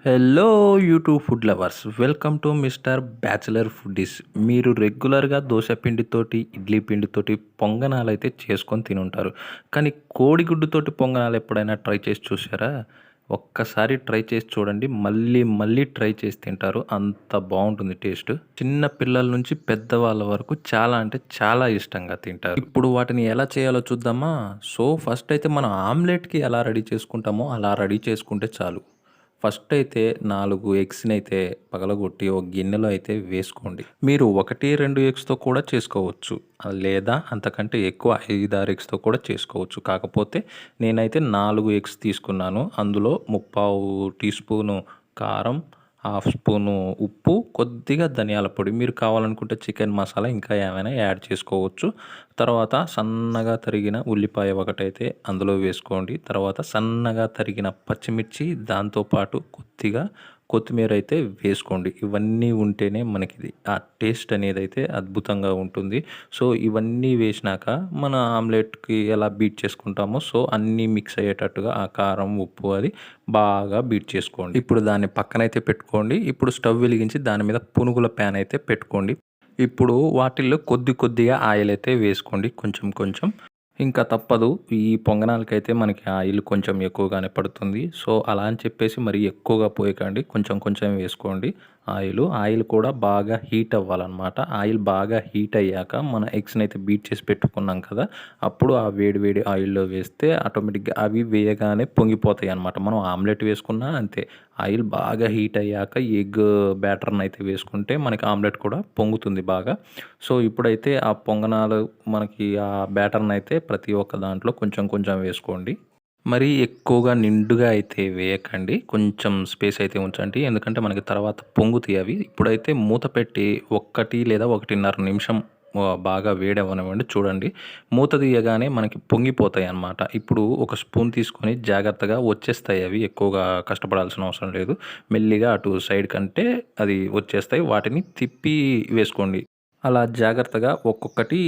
Hello YouTube food lovers, welcome to mister bachelor foodies. మీరు రెగ్యులర్గా దోశ పిండితోటి, ఇడ్లీ పిండితోటి పొంగనాలు అయితే చేసుకొని తినుంటారు. కానీ కోడిగుడ్డుతోటి పొంగనాలు ఎప్పుడైనా ట్రై చేసి చూసారా? ఒక్కసారి ట్రై చేసి చూడండి, మళ్ళీ మళ్ళీ ట్రై చేసి తింటారు. అంత బాగుంటుంది టేస్ట్. చిన్న పిల్లల నుంచి పెద్దవాళ్ళ వరకు చాలా అంటే చాలా ఇష్టంగా తింటారు. ఇప్పుడు వాటిని ఎలా చేయాలో చూద్దామా? సో ఫస్ట్ అయితే మనం ఆమ్లెట్కి ఎలా రెడీ చేసుకుంటామో అలా రెడీ చేసుకుంటే చాలు. ఫస్ట్ అయితే 4 ఎగ్స్‌నైతే పగలగొట్టి ఒక గిన్నెలో అయితే వేసుకోండి. మీరు 1, 2 ఎగ్స్‌తో కూడా చేసుకోవచ్చు. లేదా అంతకంటే ఎక్కువ 5, 6 ఎగ్స్‌తో కూడా చేసుకోవచ్చు. కాకపోతే నేనైతే 4 ఎగ్స్ తీసుకున్నాను. అందులో ముప్పావు టీ స్పూను కారం, హాఫ్ స్పూను ఉప్పు, కొద్దిగా ధనియాల పొడి. మీరు కావాలనుకుంటే చికెన్ మసాలా ఇంకా ఏమైనా యాడ్ చేసుకోవచ్చు. తర్వాత సన్నగా తరిగిన ఉల్లిపాయ ఒకటైతే అందులో వేసుకోండి. తర్వాత సన్నగా తరిగిన పచ్చిమిర్చి, దాంతో పాటు కొద్దిగా కొత్తిమీర అయితే వేసుకోండి. ఇవన్నీ ఉంటేనే మనకిది ఆ టేస్ట్ అనేదైతే అద్భుతంగా ఉంటుంది. సో ఇవన్నీ వేసినాక మన ఆమ్లెట్‌కి ఎలా బీట్ చేసుకుంటామో సో అన్నీ మిక్స్ అయ్యేటట్టుగా ఆ కారం, ఉప్పు అది బాగా బీట్ చేసుకోండి. ఇప్పుడు దాన్ని పక్కనైతే పెట్టుకోండి. ఇప్పుడు స్టవ్ వెలిగించి దాని మీద పునుగుల ప్యాన్ అయితే పెట్టుకోండి. ఇప్పుడు వాటిల్లో కొద్దిగా ఆయిల్ అయితే వేసుకోండి, కొంచెం కొంచెం. ఇంకా తప్పదు. ఈ పొంగనాలకైతే మనకి ఆయిల్ కొంచెం ఎక్కువగానే పడుతుంది. సో అలా అని చెప్పేసి మరీ ఎక్కువగా పోయకండి. కొంచెం కొంచెం వేసుకోండి ఆయిలు. ఆయిల్ కూడా బాగా హీట్ అవ్వాలనమాట. ఆయిల్ బాగా హీట్ అయ్యాక మన ఎగ్స్‌ని అయితే బీట్ చేసి పెట్టుకున్నాం కదా! అప్పుడు ఆ వేడి వేడి ఆయిల్‌లో వేస్తే ఆటోమేటిక్‌గా అవి వేయగానే పొంగిపోతాయి అనమాట. మనం ఆమ్లెట్ వేసుకున్నా అంతే. ఆయిల్ బాగా హీట్ అయ్యాక ఎగ్ బ్యాటర్‌ని అయితే వేసుకుంటే మనకి ఆమ్లెట్ కూడా పొంగుతుంది బాగా. సో ఇప్పుడైతే ఆ పొంగనాలు మనకి ఆ బ్యాటర్‌ని అయితే ప్రతి ఒక్క దాంట్లో కొంచెం కొంచెం వేసుకోండి. మరీ ఎక్కువగా నిండుగా అయితే వేయకండి. కొంచెం స్పేస్ అయితే ఉంచండి. ఎందుకంటే మనకి తర్వాత పొంగుతాయి అవి. ఇప్పుడైతే మూత పెట్టి 1 లేదా 1:30 నిమిషం బాగా వేడవ్వనివ్వండి. చూడండి, మూత తీయగానే మనకి పొంగిపోతాయన్నమాట. ఇప్పుడు ఒక స్పూన్ తీసుకొని జాగ్రత్తగా వచ్చేస్తాయి అవి. ఎక్కువగా కష్టపడాల్సిన అవసరం లేదు. మెల్లిగా అటు సైడ్ కంటే అది వచ్చేస్తాయి. వాటిని తిప్పి వేసుకోండి. అలా జాగ్రత్తగా ఒక్కొక్కటి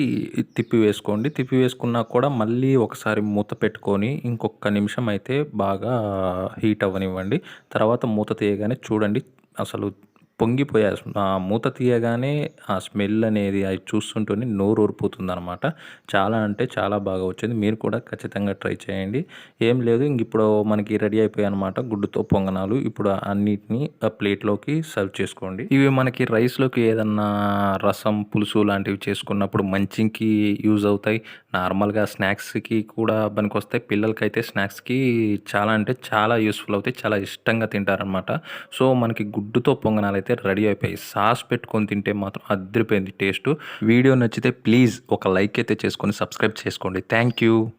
తిప్పి వేసుకోండి. తిప్పి వేసుకున్నా కూడా మళ్ళీ ఒకసారి మూత పెట్టుకొని ఇంకొక నిమిషం అయితే బాగా హీట్ అవ్వనివ్వండి. తర్వాత మూత తీయగానే చూడండి, అసలు పొంగిపోయాయి. ఆ మూత తీయగానే ఆ స్మెల్ అనేది అది చూస్తుంటేనే నోరు ఊరిపోతుందనమాట. చాలా అంటే చాలా బాగా వచ్చింది. మీరు కూడా ఖచ్చితంగా ట్రై చేయండి. ఏం లేదు, ఇంక ఇప్పుడు మనకి రెడీ అయిపోయాయన్నమాట గుడ్డుతో పొంగనాలు. ఇప్పుడు అన్నిటిని ప్లేట్‌లోకి సర్వ్ చేసుకోండి. ఇవి మనకి రైస్‌లోకి ఏదన్నా రసం, పులుసు లాంటివి చేసుకున్నప్పుడు మంచింకి యూజ్ అవుతాయి. నార్మల్‌గా స్నాక్స్‌కి కూడా పనికొస్తాయి. పిల్లలకైతే స్నాక్స్‌కి చాలా అంటే చాలా యూజ్‌ఫుల్ అవుతాయి. చాలా ఇష్టంగా తింటారనమాట. సో మనకి గుడ్డుతో పొంగనాలైతే రెడీ అయిపోయాయి. సాస్ పెట్టుకొని తింటే మాత్రం అదిరిపోయింది టేస్టు. వీడియో నచ్చితే ప్లీజ్ ఒక లైక్ అయితే చేసుకొని సబ్స్క్రైబ్ చేసుకోండి. Thank you.